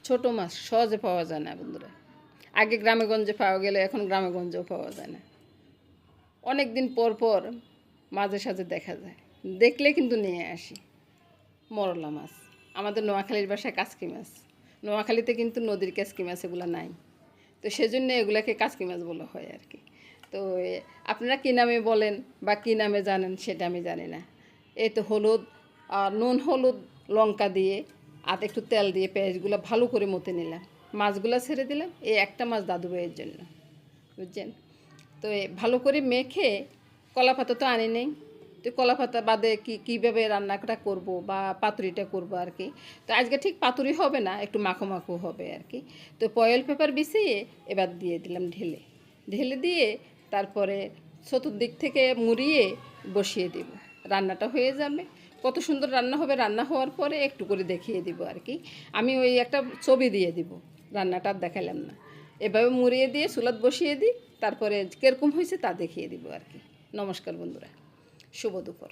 ছোট মাছ সহজে পাওয়া যায় না বন্ধুরা। আগে গ্রামে গঞ্জে পাওয়া গেলে এখন গ্রামে গঞ্জেও পাওয়া যায় না। অনেক দিন পর পর মাঝে সাঝে দেখা যায়, দেখলে কিন্তু নিয়ে আসি। মরলা মাছ, আমাদের নোয়াখালীর ভাষায় কাচকি মাছ। নোয়াখালীতে কিন্তু নদীর কাচকি মাছ এগুলো নাই, তো সেজন্য এগুলাকে কাচকি মাছ বলা হয় আর কি। তো আপনারা কী নামে বলেন বা কী নামে জানেন সেটা আমি জানি না। এই তো হলুদ, নুন হলুদ লঙ্কা দিয়ে আর একটু তেল দিয়ে পেঁয়াজগুলো ভালো করে মতে নিলাম, মাছগুলো ছেড়ে দিলাম। এই একটা মাছ দাদু ভাইয়ের জন্য, বুঝছেন। তো ভালো করে মেখে, কলা পাতা তো আনি নেই, তো কলা পাতা বাদে কীভাবে রান্নাটা করব বা পাতুরিটা করব আর কি। তো আজকে ঠিক পাতুরি হবে না, একটু মাখো মাখো হবে আর কি। তো ফয়েল পেপার বিছিয়ে এবার দিয়ে দিলাম ঢেলে ঢেলে দিয়ে, তারপরে চতুর্দিক থেকে মুড়িয়ে বসিয়ে দেব। রান্নাটা হয়ে যাবে। কত সুন্দর রান্না হবে, রান্না হওয়ার পরে একটু করে দেখিয়ে দিব আর কি। আমি ওই একটা ছবি দিয়ে দিব, রান্নাটা দেখালাম না। এভাবে মুড়িয়ে দিয়ে চুলাত বসিয়ে দিই, তারপরে কীরকম হয়েছে তা দেখিয়ে দিব আর কি। নমস্কার বন্ধুরা, শুভ দুপুর।